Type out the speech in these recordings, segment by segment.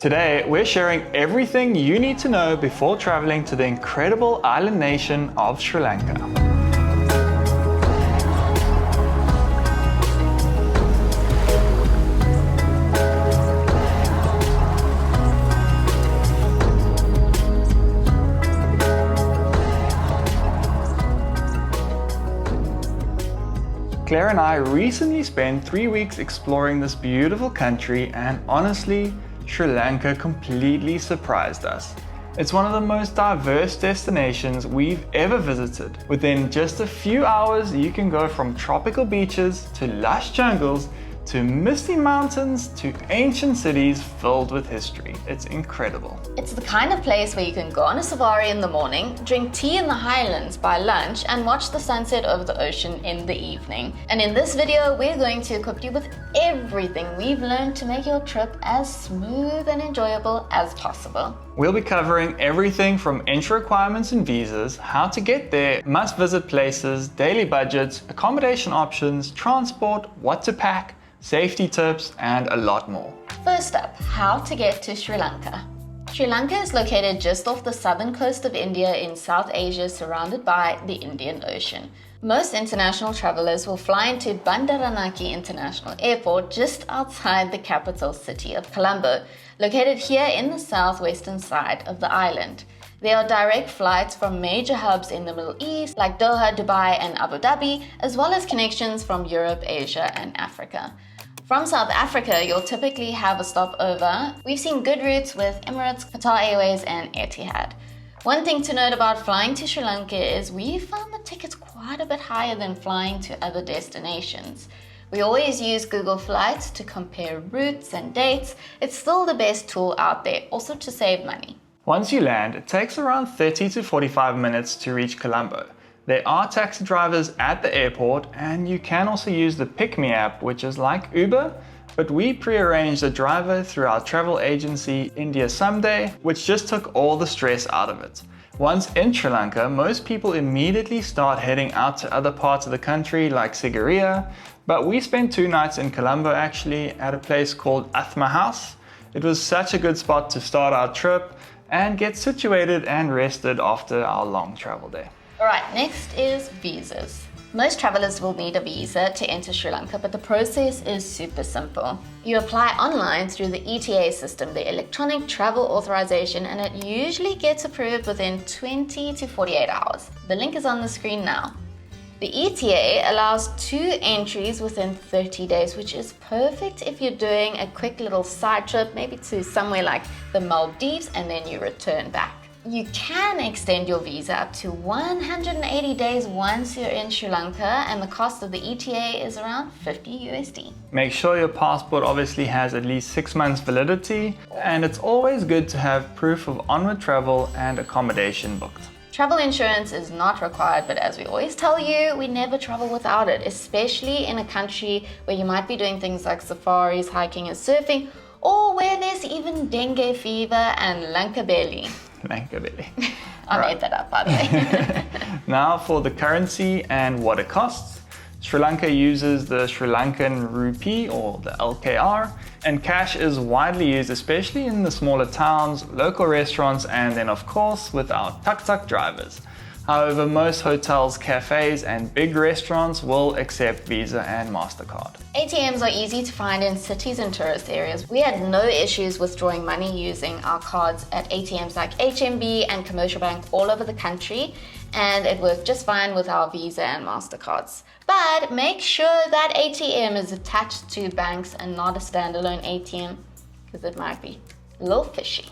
Today, we're sharing everything you need to know before traveling to the incredible island nation of Sri Lanka. Claire and I recently spent 3 weeks exploring this beautiful country, and honestly, Sri Lanka completely surprised us. It's one of the most diverse destinations we've ever visited. Within just a few hours, you can go from tropical beaches to lush jungles to misty mountains to ancient cities filled with history. It's incredible. It's the kind of place where you can go on a safari in the morning, drink tea in the highlands by lunch, and watch the sunset over the ocean in the evening. And in this video, we're going to equip you with everything we've learned to make your trip as smooth and enjoyable as possible. We'll be covering everything from entry requirements and visas, how to get there, must-visit places, daily budgets, accommodation options, transport, what to pack, safety tips, and a lot more. First up, how to get to Sri Lanka. Sri Lanka is located just off the southern coast of India in South Asia, surrounded by the Indian Ocean. Most international travelers will fly into Bandaranaki International Airport just outside the capital city of Colombo, located here in the southwestern side of the island. There are direct flights from major hubs in the Middle East like Doha, Dubai, and Abu Dhabi, as well as connections from Europe, Asia, and Africa. From South Africa, you'll typically have a stopover. We've seen good routes with Emirates, Qatar Airways, and Etihad. One thing to note about flying to Sri Lanka is we found the tickets quite a bit higher than flying to other destinations. We always use Google Flights to compare routes and dates. It's still the best tool out there, also to save money. Once you land, it takes around 30 to 45 minutes to reach Colombo. There are taxi drivers at the airport, and you can also use the Pick Me app, which is like Uber, but we pre-arranged a driver through our travel agency India Someday, which just took all the stress out of it. Once in Sri Lanka, most people immediately start heading out to other parts of the country like Sigiriya, but we spent 2 nights in Colombo actually at a place called Athma House. It was such a good spot to start our trip and get situated and rested after our long travel day. Alright, next is visas. Most travelers will need a visa to enter Sri Lanka, but the process is super simple. You apply online through the ETA system, the Electronic Travel Authorization, and it usually gets approved within 20 to 48 hours. The link is on the screen now. The ETA allows 2 entries within 30 days, which is perfect if you're doing a quick little side trip, maybe to somewhere like the Maldives, and then you return back. You can extend your visa up to 180 days once you're in Sri Lanka, and the cost of the ETA is around 50 USD. Make sure your passport obviously has at least 6 months validity, and it's always good to have proof of onward travel and accommodation booked. Travel insurance is not required, but as we always tell you, we never travel without it, especially in a country where you might be doing things like safaris, hiking and surfing, or where there's even dengue fever and Lanka belly. Lanka belly. I made that up, by the way. Now for the currency and what it costs. Sri Lanka uses the Sri Lankan rupee, or the LKR, and cash is widely used, especially in the smaller towns, local restaurants, and then of course with our tuk-tuk drivers. However, most hotels, cafes, and big restaurants will accept Visa and MasterCard. ATMs are easy to find in cities and tourist areas. We had no issues withdrawing money using our cards at ATMs like HMB and Commercial Bank all over the country, and it worked just fine with our Visa and MasterCards. But make sure that ATM is attached to banks and not a standalone ATM, because it might be a little fishy.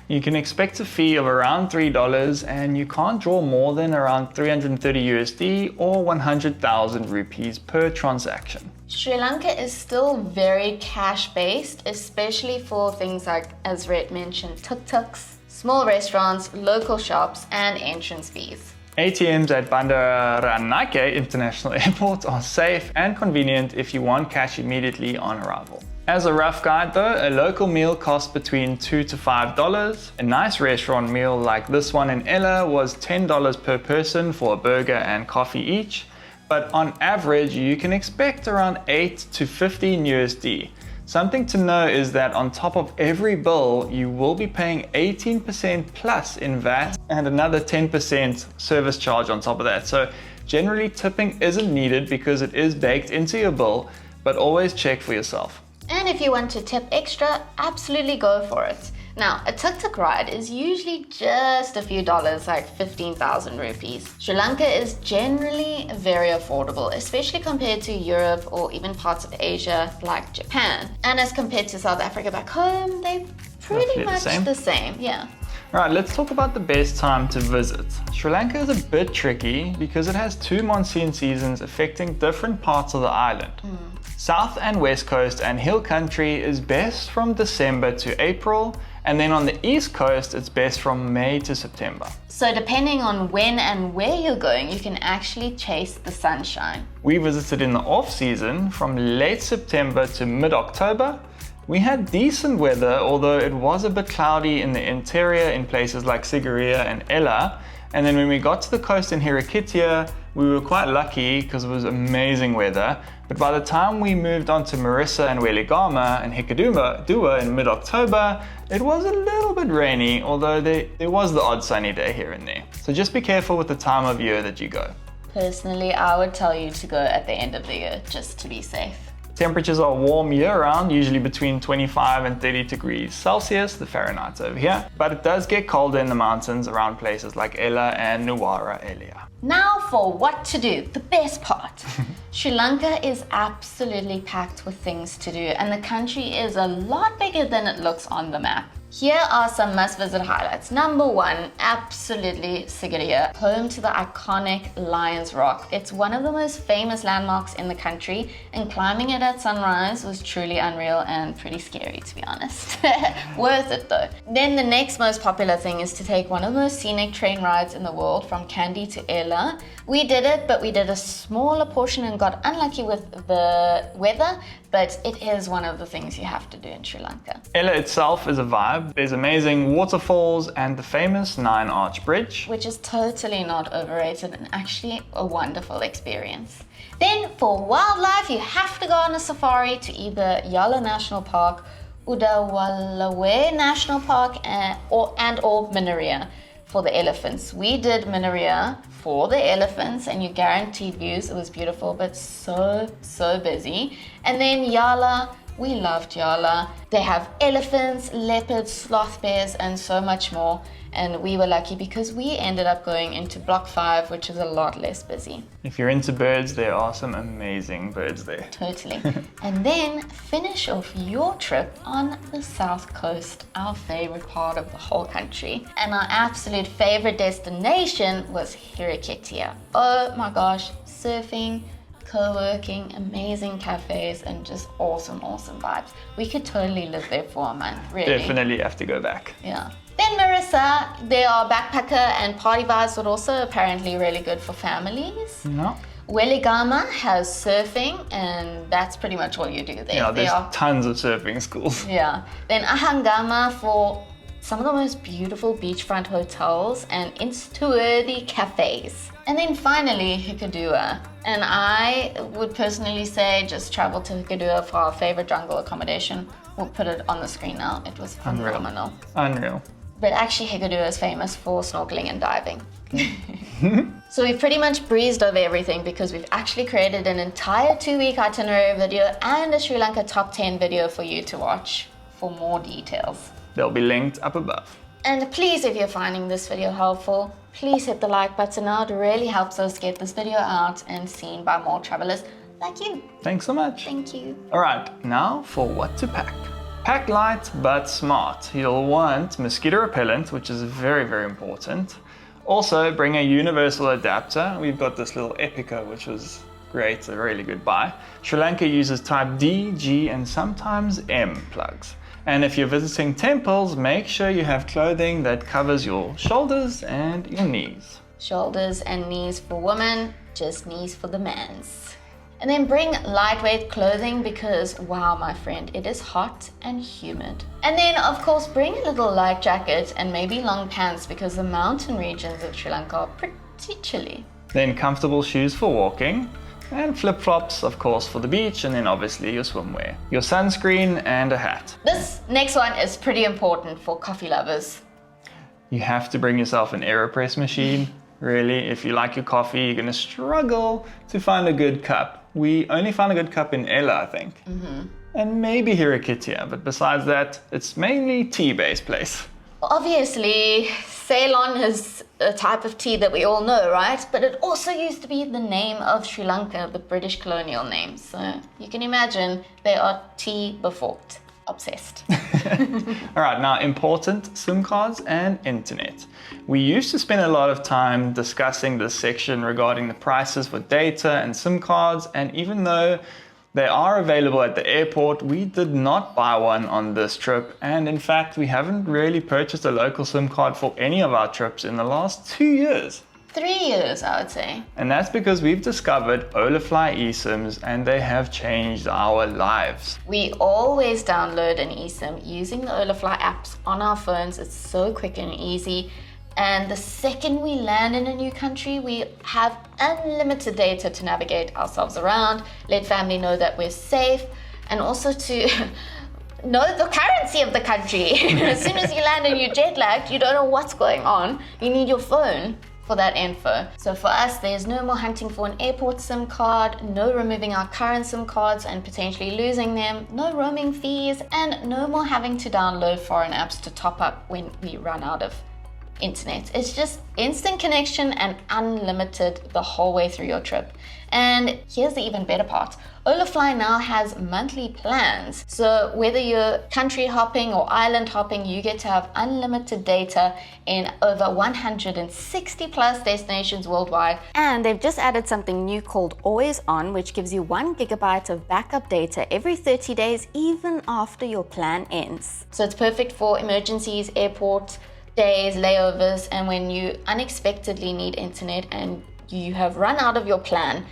You can expect a fee of around $3, and you can't draw more than around 330 USD or 100,000 rupees per transaction. Sri Lanka is still very cash-based, especially for things like, as Rhett mentioned, tuk-tuks, small restaurants, local shops, and entrance fees. ATMs at Bandaranaki International Airport are safe and convenient if you want cash immediately on arrival. As a rough guide though, a local meal costs between $2 to $5. A nice restaurant meal like this one in Ella was $10 per person for a burger and coffee each. But on average, you can expect around 8 to 15 USD. Something to know is that on top of every bill, you will be paying 18% plus in VAT and another 10% service charge on top of that. So generally tipping isn't needed because it is baked into your bill, but always check for yourself. And if you want to tip extra, absolutely go for it. Now, a tuk-tuk ride is usually just a few dollars, like 15,000 rupees. Sri Lanka is generally very affordable, especially compared to Europe or even parts of Asia like Japan. And as compared to South Africa back home, they're pretty much the same, yeah. Alright, let's talk about the best time to visit. Sri Lanka is a bit tricky because it has two monsoon seasons affecting different parts of the island. South and West Coast and Hill Country is best from December to April, and then on the East Coast it's best from May to September. So depending on when and where you're going, you can actually chase the sunshine. We visited in the off-season from late September to mid-October. We had decent weather, although it was a bit cloudy in the interior in places like Sigiriya and Ella. And then when we got to the coast in Hirikitiya, we were quite lucky because it was amazing weather. But by the time we moved on to Marissa and Weligama and Hikkaduwa in mid-October, it was a little bit rainy, although there was the odd sunny day here and there. So just be careful with the time of year that you go. Personally, I would tell you to go at the end of the year just to be safe. Temperatures are warm year-round, usually between 25 and 30 degrees Celsius, the Fahrenheit over here. But it does get colder in the mountains around places like Ella and Nuwara Elia. Now for what to do, the best part. Sri Lanka is absolutely packed with things to do, and the country is a lot bigger than it looks on the map. Here are some must-visit highlights. Number one, absolutely Sigiriya, home to the iconic Lion's Rock. It's one of the most famous landmarks in the country, and climbing it at sunrise was truly unreal and pretty scary, to be honest. Worth it though. Then the next most popular thing is to take one of the most scenic train rides in the world from Kandy to Ella. We did it, but we did a smaller portion and got unlucky with the weather, but it is one of the things you have to do in Sri Lanka. Ella itself is a vibe. There's amazing waterfalls and the famous 9-arch bridge, which is totally not overrated and actually a wonderful experience. Then for wildlife, you have to go on a safari to either Yala National Park, Udawalawe National Park or Minaria for the elephants. We did Minaria for the elephants and you guaranteed views. It was beautiful, but so busy. And then Yala, we loved Yala. They have elephants, leopards, sloth bears, and so much more. And we were lucky because we ended up going into Block 5, which is a lot less busy. If you're into birds, there are some amazing birds there. Totally. And then finish off your trip on the South Coast, our favorite part of the whole country. And our absolute favorite destination was Hirikitiya. Oh my gosh, surfing, co-working, amazing cafes, and just awesome vibes. We could totally live there for a month, really. Definitely have to go back. Yeah. Then Marissa, there are backpacker and party vibes, but also apparently really good for families. No. Weligama has surfing, and that's pretty much all you do there. Yeah, there's tons of surfing schools. Yeah. Then Ahangama for some of the most beautiful beachfront hotels and Insta-worthy cafes. And then finally, Hikkaduwa. And I would personally say just travel to Hikkaduwa for our favorite jungle accommodation. We'll put it on the screen now. It was phenomenal. Unreal. But actually Hikkaduwa is famous for snorkeling and diving. So we've pretty much breezed over everything because we've actually created an entire 2-week itinerary video and a Sri Lanka top 10 video for you to watch for more details. They'll be linked up above. And please, if you're finding this video helpful, please hit the like button now. It really helps us get this video out and seen by more travelers like you. Thanks so much. Thank you. All right, now for what to pack. Pack light but smart. You'll want mosquito repellent, which is very important. Also, bring a universal adapter. We've got this little Epica, which was great, a really good buy. Sri Lanka uses type D, G, and sometimes M plugs. And if you're visiting temples, make sure you have clothing that covers your shoulders and your knees. Shoulders and knees for women, just knees for the mans. And then bring lightweight clothing because, wow, my friend, it is hot and humid. And then, of course, bring a little light jacket and maybe long pants because the mountain regions of Sri Lanka are pretty chilly. Then comfortable shoes for walking. And flip-flops, of course, for the beach, and then obviously your swimwear, your sunscreen, and a hat. This next one is pretty important for coffee lovers. You have to bring yourself an AeroPress machine. Really, if you like your coffee, you're going to struggle to find a good cup. We only found a good cup in Ella, I think. And maybe Hirakitia, but besides that, it's mainly tea-based place. Obviously, Ceylon is a type of tea that we all know, right? But it also used to be the name of Sri Lanka, the British colonial name. So you can imagine they are tea beforked. Obsessed. All right, now important SIM cards and internet. We used to spend a lot of time discussing this section regarding the prices for data and SIM cards, and even though they are available at the airport, we did not buy one on this trip, and in fact we haven't really purchased a local SIM card for any of our trips in the last 2 years. 3 years, I would say. And that's because we've discovered Holafly eSIMs and they have changed our lives. We always download an eSIM using the Holafly apps on our phones. It's so quick and easy. And the second we land in a new country, we have unlimited data to navigate ourselves around, let family know that we're safe, and also to know the currency of the country. As soon as you land and you're jet lagged, you don't know what's going on. You need your phone for that info. So for us, there's no more hunting for an airport SIM card, no removing our current SIM cards and potentially losing them, no roaming fees, and no more having to download foreign apps to top up when we run out of internet. It's just instant connection and unlimited the whole way through your trip. And here's the even better part. Holafly now has monthly plans. So whether you're country hopping or island hopping, you get to have unlimited data in over 160 plus destinations worldwide. And they've just added something new called Always On, which gives you 1 gigabyte of backup data every 30 days, even after your plan ends. So it's perfect for emergencies, airport days, layovers, and when you unexpectedly need internet and you have run out of your plan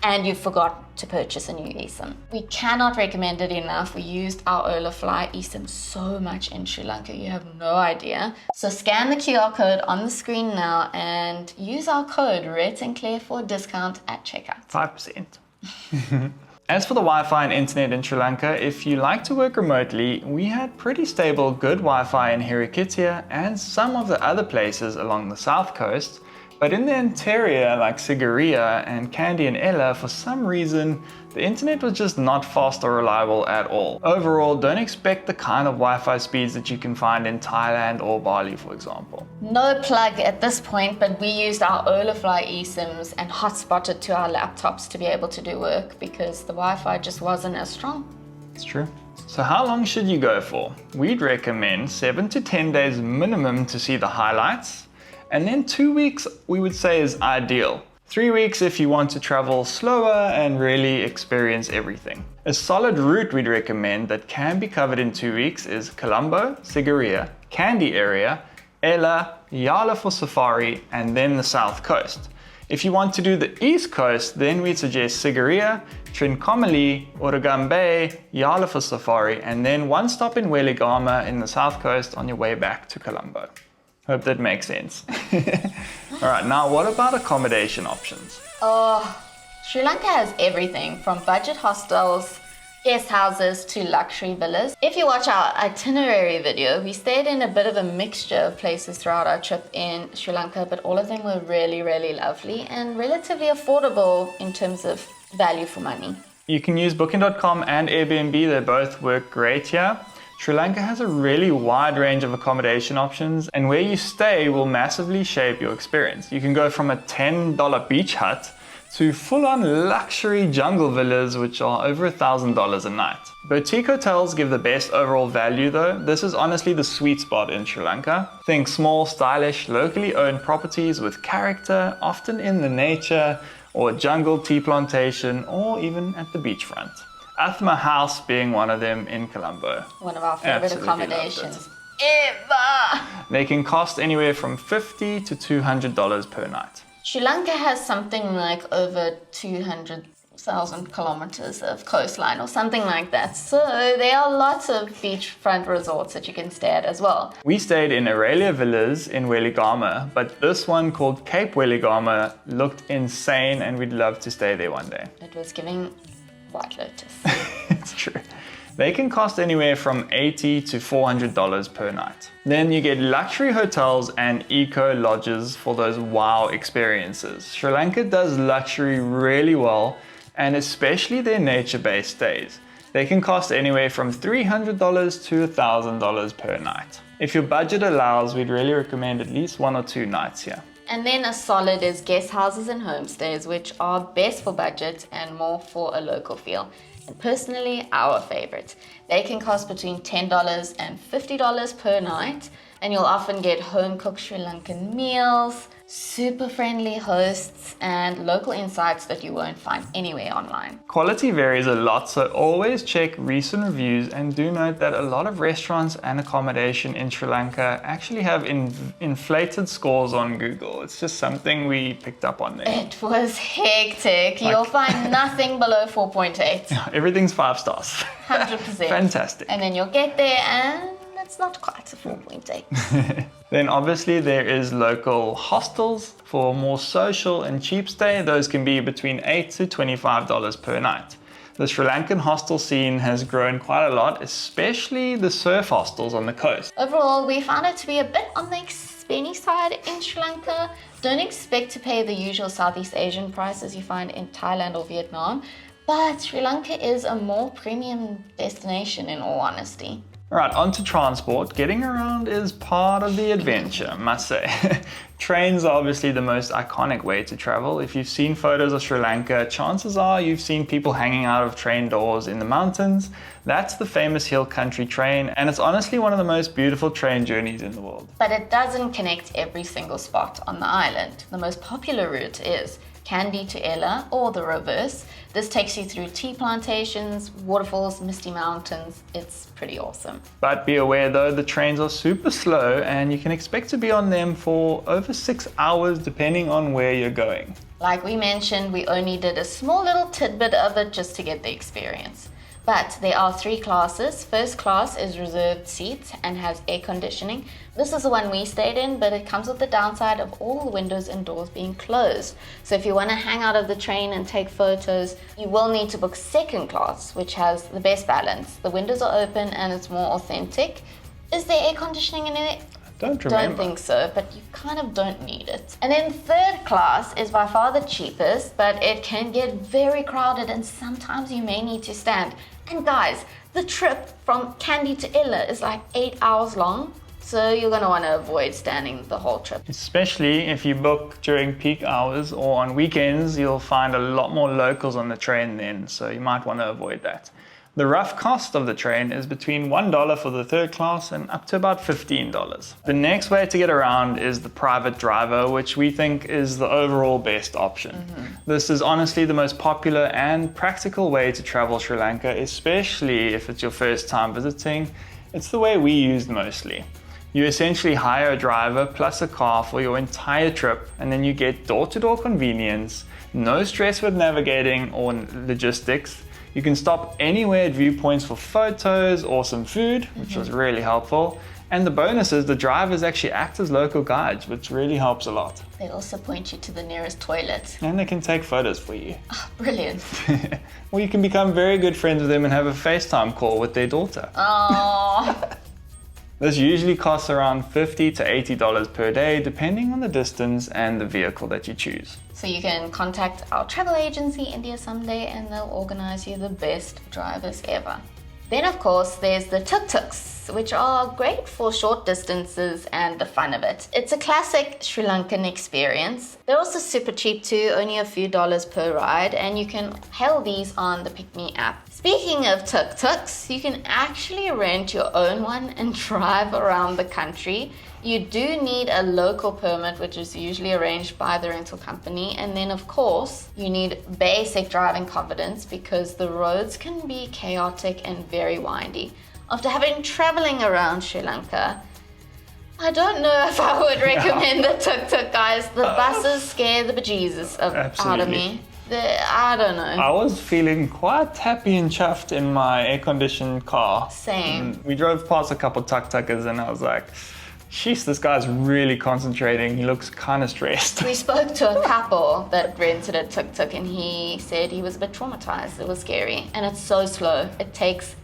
and you forgot to purchase a new eSIM. We cannot recommend it enough. We used our Holafly eSIM so much in Sri Lanka, you have no idea. So scan the QR code on the screen now and use our code Ret and Claire for a discount at checkout. 5%. As for the Wi-Fi and internet in Sri Lanka, if you like to work remotely, we had pretty stable good Wi-Fi in Hirakitia and some of the other places along the south coast. But in the interior, like Sigiriya and Kandy and Ella, for some reason, the internet was just not fast or reliable at all. Overall, don't expect the kind of Wi-Fi speeds that you can find in Thailand or Bali, for example. No plug at this point, but we used our Holafly eSIMs and hotspotted to our laptops to be able to do work because the Wi-Fi just wasn't as strong. It's true. So how long should you go for? We'd recommend 7 to 10 days minimum to see the highlights. And then 2 weeks we would say is ideal. 3 weeks if you want to travel slower and really experience everything. A solid route we'd recommend that can be covered in 2 weeks is Colombo, Sigiriya, Kandy area, Ella, Yala for safari, and then the south coast. If you want to do the east coast, then we'd suggest Sigiriya, Trincomalee, Urugan Bay, Yala for safari, and then one stop in Weligama in the south coast on your way back to Colombo. Hope that makes sense. All right, now what about accommodation options? Oh, Sri Lanka has everything from budget hostels, guest houses to luxury villas. If you watch our itinerary video, we stayed in a bit of a mixture of places throughout our trip in Sri Lanka, but all of them were really, really lovely and relatively affordable in terms of value for money. You can use Booking.com and Airbnb, they both work great here. Sri Lanka has a really wide range of accommodation options, and where you stay will massively shape your experience. You can go from a $10 beach hut to full-on luxury jungle villas, which are over $1,000 a night. Boutique hotels give the best overall value though. This is honestly the sweet spot in Sri Lanka. Think small, stylish, locally owned properties with character, often in the nature, or a jungle tea plantation, or even at the beachfront. Athma House being one of them in Colombo. One of our favorite Absolutely accommodations ever! They can cost anywhere from $50 to $200 per night. Sri Lanka has something like over 200 1,000 kilometers of coastline or something like that. So there are lots of beachfront resorts that you can stay at as well. We stayed in Aurelia Villas in Weligama, but this one called Cape Weligama looked insane and we'd love to stay there one day. It was giving White Lotus. It's true. They can cost anywhere from $80 to $400 per night. Then you get luxury hotels and eco lodges for those wow experiences. Sri Lanka does luxury really well, and especially their nature-based stays. They can cost anywhere from $300 to $1,000 per night. If your budget allows, we'd really recommend at least 1 or 2 nights here. And then a solid is guest houses and homestays, which are best for budget and more for a local feel. And personally, our favorite. They can cost between $10 and $50 per night, and you'll often get home-cooked Sri Lankan meals, super friendly hosts, and local insights that you won't find anywhere online. Quality varies a lot, so always check recent reviews, and do note that a lot of restaurants and accommodation in Sri Lanka actually have inflated scores on Google. It's just something we picked up on there. It was hectic. You'll find nothing below 4.8. Everything's 5 stars. 100%. Fantastic. And then you'll get there and it's not quite a 4.8. Then obviously there is local hostels for more social and cheap stay. Those can be between $8 to $25 per night. The Sri Lankan hostel scene has grown quite a lot, especially the surf hostels on the coast. Overall, we found it to be a bit on the expensive side in Sri Lanka. Don't expect to pay the usual Southeast Asian prices you find in Thailand or Vietnam, but Sri Lanka is a more premium destination in all honesty. Alright, on to transport. Getting around is part of the adventure, must say. Trains are obviously the most iconic way to travel. If you've seen photos of Sri Lanka, chances are you've seen people hanging out of train doors in the mountains. That's the famous hill country train, and it's honestly one of the most beautiful train journeys in the world. But it doesn't connect every single spot on the island. The most popular route is Kandy to Ella, or the reverse. This takes you through tea plantations, waterfalls, misty mountains. It's pretty awesome. But be aware though, the trains are super slow and you can expect to be on them for over 6 hours depending on where you're going. Like we mentioned, we only did a small little tidbit of it just to get the experience. But there are 3 classes. First class is reserved seats and has air conditioning. This is the one we stayed in, but it comes with the downside of all the windows and doors being closed. So if you want to hang out of the train and take photos, you will need to book second class, which has the best balance. The windows are open and it's more authentic. Is there air conditioning in it? Don't remember. Don't think so, but you kind of don't need it. And then third class is by far the cheapest, but it can get very crowded and sometimes you may need to stand. And guys, the trip from Kandy to Ella is like 8 hours long, so you're gonna wanna avoid standing the whole trip. Especially if you book during peak hours or on weekends, you'll find a lot more locals on the train then, so you might wanna avoid that. The rough cost of the train is between $1 for the third class and up to about $15. The next way to get around is the private driver, which we think is the overall best option. This is honestly the most popular and practical way to travel Sri Lanka, especially if it's your first time visiting. It's the way we used mostly. You essentially hire a driver plus a car for your entire trip, and then you get door-to-door convenience, no stress with navigating or logistics. You can stop anywhere at viewpoints for photos or some food, which was really helpful. And the bonus is the drivers actually act as local guides, which really helps a lot. They also point you to the nearest toilet. And they can take photos for you. Oh, brilliant. Or you can become very good friends with them and have a FaceTime call with their daughter. Oh. This usually costs around $50 to $80 per day, depending on the distance and the vehicle that you choose. So you can contact our travel agency, India Someday, and they'll organize you the best drivers ever. Then of course there's the tuk-tuks, which are great for short distances and the fun of it. It's a classic Sri Lankan experience. They're also super cheap too, only a few dollars per ride, and you can hail these on the Pick Me app. Speaking of tuk-tuks, you can actually rent your own one and drive around the country. You do need a local permit, which is usually arranged by the rental company. And then of course, you need basic driving confidence because the roads can be chaotic and very windy. After having traveling around Sri Lanka, I don't know if I would recommend the tuk-tuk, guys. The buses scare the bejesus out of me. I don't know. I was feeling quite happy and chuffed in my air-conditioned car. Same. And we drove past a couple tuk-tuckers and I was like, sheesh, this guy's really concentrating. He looks kind of stressed. We spoke to a couple that rented a tuk-tuk and he said he was a bit traumatized. It was scary. And it's so slow. It takes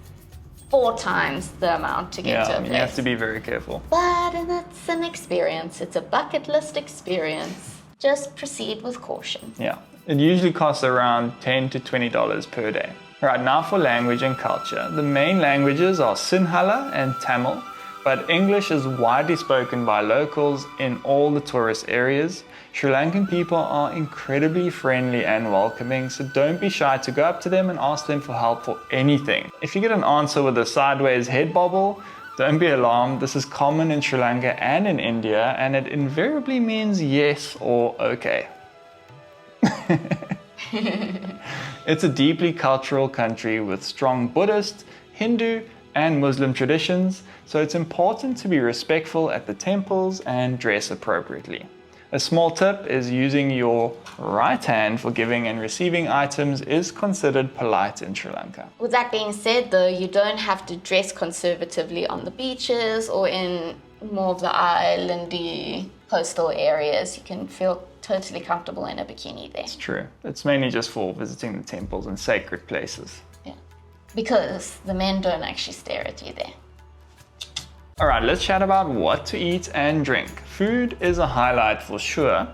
4 times the amount to get to a place. You have to be very careful. But it's an experience. It's a bucket list experience. Just proceed with caution. Yeah. It usually costs around $10 to $20 per day. Right, now for language and culture. The main languages are Sinhala and Tamil, but English is widely spoken by locals in all the tourist areas. Sri Lankan people are incredibly friendly and welcoming, so don't be shy to go up to them and ask them for help for anything. If you get an answer with a sideways head bobble, don't be alarmed. This is common in Sri Lanka and in India, and it invariably means yes or okay. It's a deeply cultural country with strong Buddhist, Hindu, and Muslim traditions, so it's important to be respectful at the temples and dress appropriately. A small tip is using your right hand for giving and receiving items is considered polite in Sri Lanka. With that being said, though, you don't have to dress conservatively on the beaches or in more of the islandy coastal areas. You can feel totally comfortable in a bikini there. It's true. It's mainly just for visiting the temples and sacred places. Yeah. Because the men don't actually stare at you there. Alright, let's chat about what to eat and drink. Food is a highlight for sure.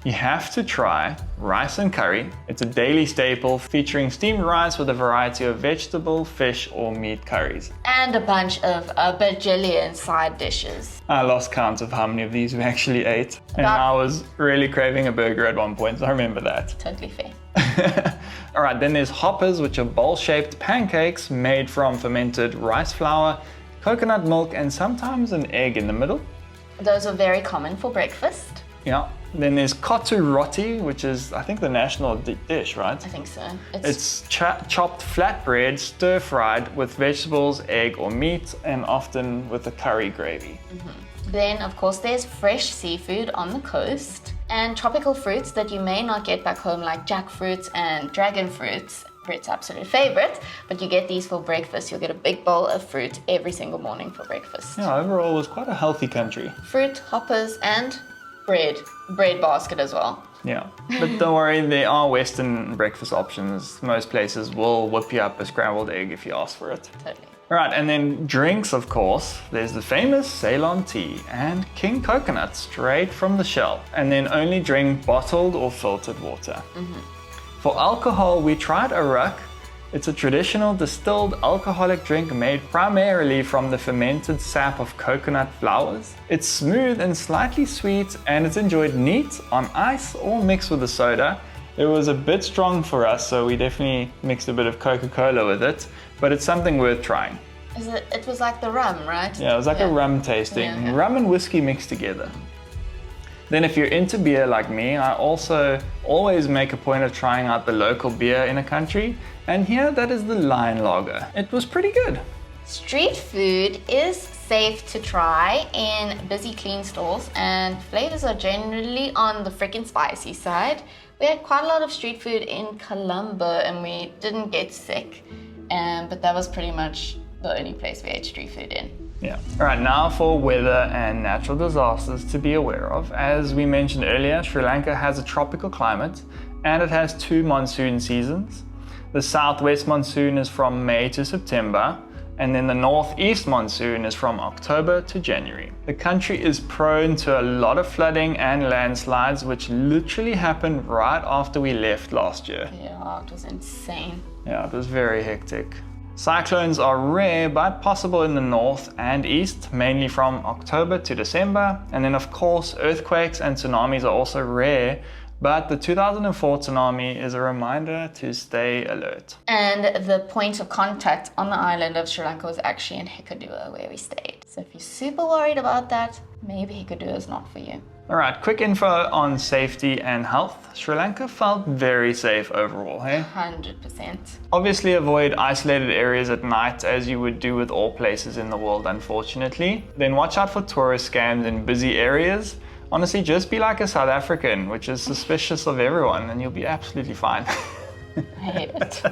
You have to try rice and curry. It's a daily staple featuring steamed rice with a variety of vegetable, fish or meat curries. And a bunch of a bajillion side dishes. I lost count of how many of these we actually ate. And I was really craving a burger at one point, so I remember that. Totally fair. Alright, then there's hoppers, which are bowl-shaped pancakes made from fermented rice flour, coconut milk, and sometimes an egg in the middle. Those are very common for breakfast. Yeah. Then there's kotu roti, which is, I think, the national dish, right? I think so. It's chopped flatbread, stir-fried with vegetables, egg or meat, and often with a curry gravy. Then, of course, there's fresh seafood on the coast and tropical fruits that you may not get back home, like jackfruits and dragon fruits. Fruit's absolute favorite, but you get these for breakfast. You'll get a big bowl of fruit every single morning for breakfast. Yeah, overall, it was quite a healthy country. Fruit, hoppers, and bread. Bread basket as well. Yeah, but don't worry, there are Western breakfast options. Most places will whip you up a scrambled egg if you ask for it. Totally. Right, and then drinks, of course. There's the famous Ceylon tea and king coconut straight from the shell. And then only drink bottled or filtered water. For alcohol, we tried Arak. It's a traditional distilled alcoholic drink made primarily from the fermented sap of coconut flowers. It's smooth and slightly sweet, and it's enjoyed neat, on ice, or mixed with a soda. It was a bit strong for us, so we definitely mixed a bit of Coca-Cola with it, but it's something worth trying. It was like the rum, right? Yeah, it was like a rum tasting. Yeah. Rum and whiskey mixed together. Then if you're into beer like me, I also always make a point of trying out the local beer in a country. And here, that is the Lion Lager. It was pretty good. Street food is safe to try in busy, clean stalls, and flavors are generally on the freaking spicy side. We had quite a lot of street food in Colombo and we didn't get sick, but that was pretty much the only place we ate street food in. Yeah. All right, now for weather and natural disasters to be aware of. As we mentioned earlier, Sri Lanka has a tropical climate and it has 2 monsoon seasons. The southwest monsoon is from May to September, and then the northeast monsoon is from October to January. The country is prone to a lot of flooding and landslides, which literally happened right after we left last year. Yeah, it was insane. Yeah, it was very hectic. Cyclones are rare but possible in the north and east, mainly from October to December. And then of course, earthquakes and tsunamis are also rare, but the 2004 tsunami is a reminder to stay alert. And the point of contact on the island of Sri Lanka was actually in Hikkaduwa, where we stayed. So if you're super worried about that, maybe Hikkaduwa is not for you. Alright, quick info on safety and health. Sri Lanka felt very safe overall, hey? 100%. Obviously avoid isolated areas at night, as you would do with all places in the world, unfortunately. Then watch out for tourist scams in busy areas. Honestly, just be like a South African, which is suspicious of everyone, and you'll be absolutely fine. I hate it.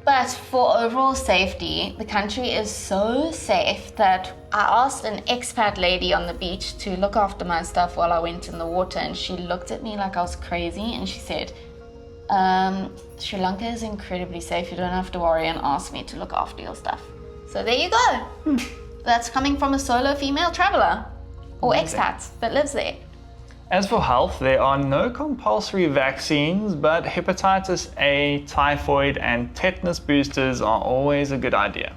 But for overall safety, the country is so safe that I asked an expat lady on the beach to look after my stuff while I went in the water, and she looked at me like I was crazy, and she said, Sri Lanka is incredibly safe. You don't have to worry, and ask me to look after your stuff. So there you go. That's coming from a solo female traveler or expat that lives there. As for health, there are no compulsory vaccines, but hepatitis A, typhoid, and tetanus boosters are always a good idea.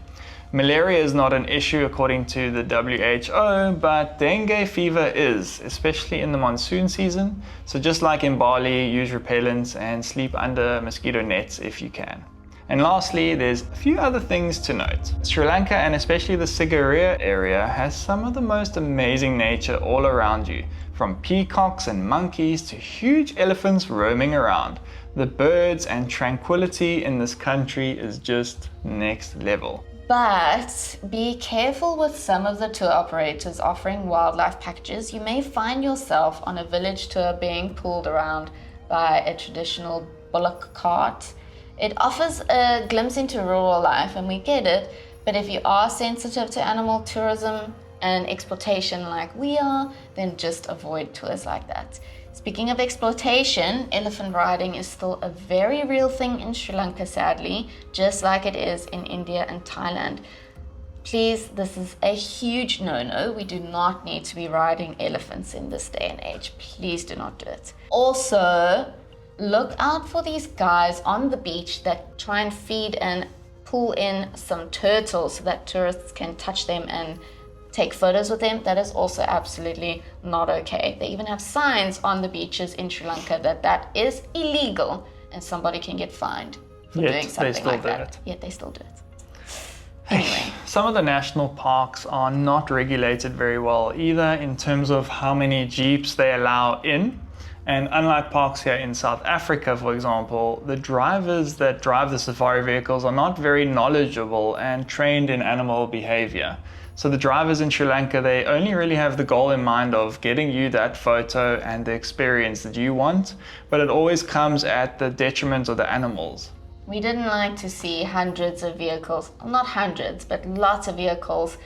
Malaria is not an issue according to the WHO, but dengue fever is, especially in the monsoon season. So just like in Bali, use repellents and sleep under mosquito nets if you can. And lastly, there's a few other things to note. Sri Lanka, and especially the Sigiriya area, has some of the most amazing nature all around you. From peacocks and monkeys to huge elephants roaming around. The birds and tranquility in this country is just next level. But be careful with some of the tour operators offering wildlife packages. You may find yourself on a village tour being pulled around by a traditional bullock cart. It offers a glimpse into rural life, and we get it, but if you are sensitive to animal tourism and exploitation like we are, then just avoid tours like that. Speaking of exploitation, elephant riding is still a very real thing in Sri Lanka, sadly, just like it is in India and Thailand. Please, this is a huge no-no. We do not need to be riding elephants in this day and age. Please do not do it. Also, look out for these guys on the beach that try and feed and pull in some turtles so that tourists can touch them and take photos with them. That is also absolutely not okay. They even have signs on the beaches in Sri Lanka that is illegal and somebody can get fined for doing something like that. Yet they still do it. Anyway. Some of the national parks are not regulated very well either in terms of how many jeeps they allow in. And unlike parks here in South Africa, for example, the drivers that drive the safari vehicles are not very knowledgeable and trained in animal behavior. So the drivers in Sri Lanka, they only really have the goal in mind of getting you that photo and the experience that you want, but it always comes at the detriment of the animals. We didn't like to see hundreds of vehicles, not hundreds, but lots of vehicles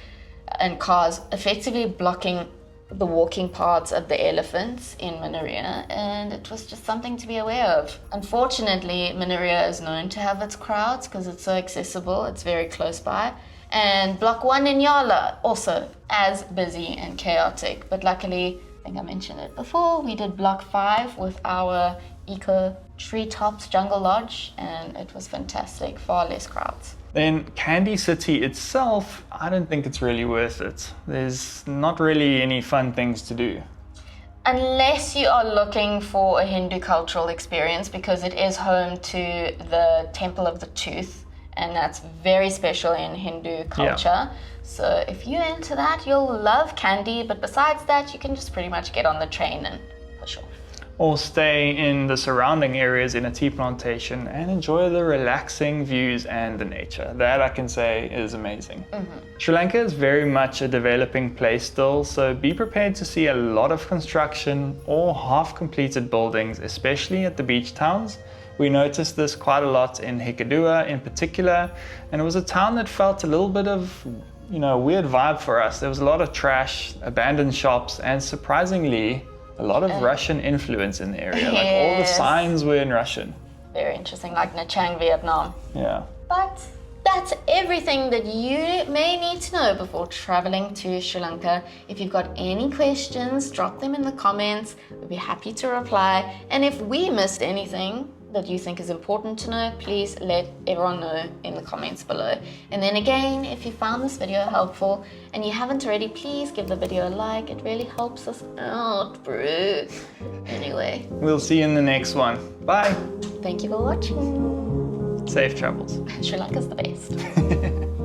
and cars effectively blocking the walking paths of the elephants in Manaria, and it was just something to be aware of. Unfortunately, Manaria is known to have its crowds because it's so accessible, it's very close by. And Block 1 in Yala, also as busy and chaotic. But luckily, I think I mentioned it before, we did Block 5 with our Eco Treetops Jungle Lodge, and it was fantastic, far less crowds. Then Kandy City itself, I don't think it's really worth it. There's not really any fun things to do. Unless you are looking for a Hindu cultural experience, because it is home to the Temple of the Tooth, and that's very special in Hindu culture. Yeah. So if you're into that, you'll love Kandy, but besides that, you can just pretty much get on the train and push off. Or stay in the surrounding areas in a tea plantation and enjoy the relaxing views and the nature. That I can say is amazing. Mm-hmm. Sri Lanka is very much a developing place still, so be prepared to see a lot of construction or half-completed buildings, especially at the beach towns. We noticed this quite a lot in Hikkaduwa in particular, and it was a town that felt a little bit of, a weird vibe for us. There was a lot of trash, abandoned shops, and surprisingly, a lot of Russian influence in the area. Yes. Like all the signs were in Russian. Very interesting, like Nha Trang, Vietnam. Yeah. But that's everything that you may need to know before traveling to Sri Lanka. If you've got any questions, drop them in the comments. We'll be happy to reply. And if we missed anything that you think is important to know, please let everyone know in the comments below. And then again, if you found this video helpful and you haven't already, please give the video a like. It really helps us out, bro. Anyway. We'll see you in the next one. Bye. Thank you for watching. Safe travels. Sri Lanka's the best.